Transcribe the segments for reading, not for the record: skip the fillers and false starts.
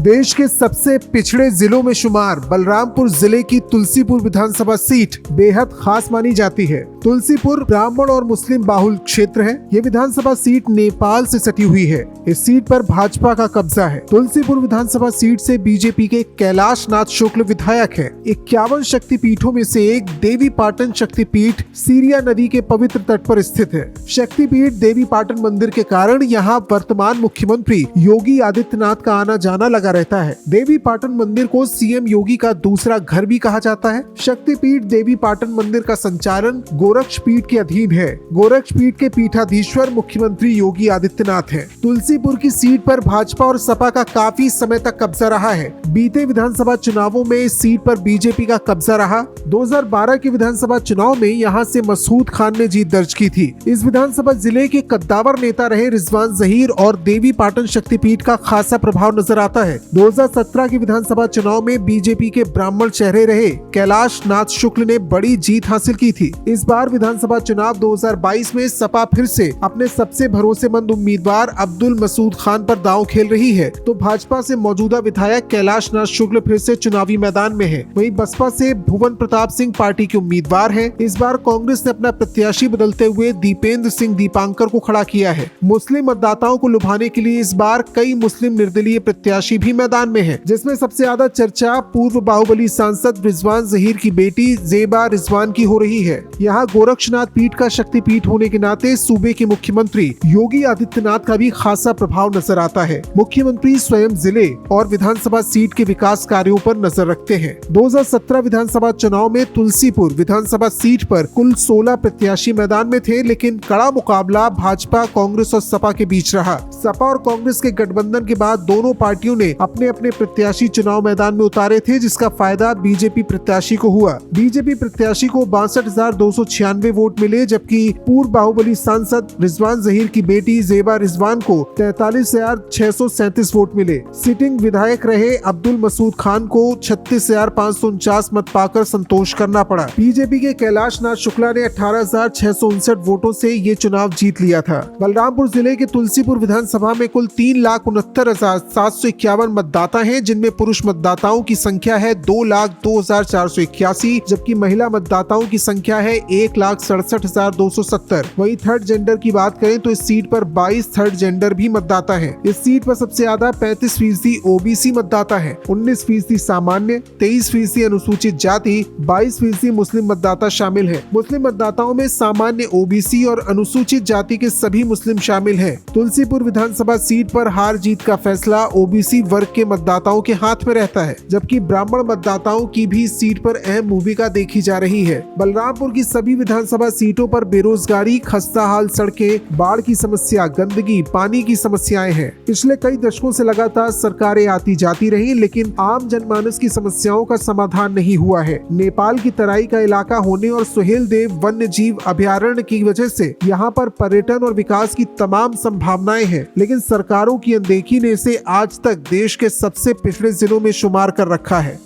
देश के सबसे पिछड़े जिलों में शुमार बलरामपुर जिले की तुलसीपुर विधानसभा सीट बेहद खास मानी जाती है। तुलसीपुर ब्राह्मण और मुस्लिम बाहुल क्षेत्र है। ये विधानसभा सीट नेपाल से सटी हुई है। इस सीट पर भाजपा का कब्जा है। तुलसीपुर विधानसभा सीट से बीजेपी के कैलाश नाथ शुक्ल विधायक है। 51 शक्तिपीठों में से एक देवी पाटन शक्तिपीठ सीरिया नदी के पवित्र तट पर स्थित है। शक्तिपीठ देवी पाटन मंदिर के कारण यहाँ वर्तमान मुख्यमंत्री योगी आदित्यनाथ का आना जाना लगा रहता है। देवी पाटन मंदिर को सीएम योगी का दूसरा घर भी कहा जाता है। शक्तिपीठ देवी पाटन मंदिर का संचालन गोरक्ष पीठ के अधीन है। गोरक्ष पीठ के पीठाधीश्वर मुख्यमंत्री योगी आदित्यनाथ हैं। तुलसीपुर की सीट पर भाजपा और सपा का काफी समय तक कब्जा रहा है। बीते विधानसभा चुनावों में इस सीट पर बीजेपी का कब्जा रहा। 2012 के विधानसभा चुनाव में यहाँ से मसूद खान ने जीत दर्ज की थी। इस विधानसभा जिले के कद्दावर नेता रहे रिजवान जहीर और देवी पाटन शक्तिपीठ का खासा प्रभाव नजर आता है। 2017 के विधानसभा चुनाव में बीजेपी के ब्राह्मण चेहरे रहे कैलाश नाथ शुक्ल ने बड़ी जीत हासिल की थी। इस बार विधानसभा चुनाव 2022 में सपा फिर से अपने सबसे भरोसेमंद उम्मीदवार अब्दुल मसूद खान पर दांव खेल रही है, तो भाजपा से मौजूदा विधायक कैलाश नाथ शुक्ल फिर से चुनावी मैदान में है। वहीं बसपा से भुवन प्रताप सिंह पार्टी के उम्मीदवार है। इस बार कांग्रेस ने अपना प्रत्याशी बदलते हुए दीपेंद्र सिंह दीपांकर को खड़ा किया है। मुस्लिम मतदाताओं को लुभाने के लिए इस बार कई मुस्लिम निर्दलीय प्रत्याशी भी मैदान में है, जिसमें सबसे ज्यादा चर्चा पूर्व बाहुबली सांसद रिजवान जहीर की बेटी जेबा रिजवान की हो रही है। यहाँ गोरक्षनाथ पीठ का शक्तिपीठ होने के नाते सूबे के मुख्यमंत्री योगी आदित्यनाथ का भी खासा प्रभाव नजर आता है। मुख्यमंत्री स्वयं जिले और विधानसभा सीट के विकास कार्यों पर नजर रखते हैं। 2017 विधानसभा चुनाव में तुलसीपुर विधानसभा सीट पर कुल 16 प्रत्याशी मैदान में थे, लेकिन कड़ा मुकाबला भाजपा, कांग्रेस और सपा के बीच रहा। सपा और कांग्रेस के गठबंधन के बाद दोनों पार्टियों ने अपने अपने प्रत्याशी चुनाव मैदान में उतारे थे, जिसका फायदा बीजेपी प्रत्याशी को हुआ। बीजेपी प्रत्याशी को 62,296 वोट मिले, जबकि पूर्व बाहुबली सांसद रिजवान जहीर की बेटी जेबा रिजवान को 43,637 वोट मिले। सिटिंग विधायक रहे अब्दुल मसूद खान को 36,549 मत पाकर संतोष करना पड़ा। बीजेपी के कैलाश नाथ शुक्ला ने 18,659 वोटों से ये चुनाव जीत लिया था। बलरामपुर जिले के तुलसीपुर विधानसभा में कुल 3,69,751 मतदाता हैं, जिनमें पुरुष मतदाताओं की संख्या है 2,02,481, जबकि महिला मतदाताओं की संख्या है 1,67,270। वहीं थर्ड जेंडर की बात करें तो इस सीट पर 22 थर्ड जेंडर भी मतदाता है। इस सीट पर सबसे ज्यादा 35% ओबीसी मतदाता है, 19% सामान्य, 23% अनुसूचित जाति, 22% मुस्लिम मतदाता शामिल है। मुस्लिम मतदाताओं में सामान्य, ओबीसी और अनुसूचित जाति के सभी मुस्लिम शामिल हैं। तुलसीपुर विधानसभा सीट पर हार जीत का फैसला ओबीसी वर्ग के मतदाताओं के हाथ में रहता है, जबकि ब्राह्मण मतदाताओं की भी सीट पर अहम भूमिका देखी जा रही है। बलरामपुर की सभी विधानसभा सीटों पर बेरोजगारी, खस्ताहाल सड़कें, बाढ़ की समस्या, गंदगी, पानी की समस्याएं हैं। पिछले कई दशकों से लगातार सरकारें आती जाती रही, लेकिन आम जनमानस की समस्याओं का समाधान नहीं हुआ है। नेपाल की तराई का इलाका होने और सुहेल देव वन्य जीव अभयारण्य की वजह से यहाँ पर पर्यटन और विकास की तमाम संभावनाएं हैं, लेकिन सरकारों की अनदेखी ने इसे आज तक देश के सबसे पिछड़े जिलों में शुमार कर रखा है।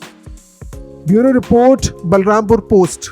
Bureau report, Balrampur post.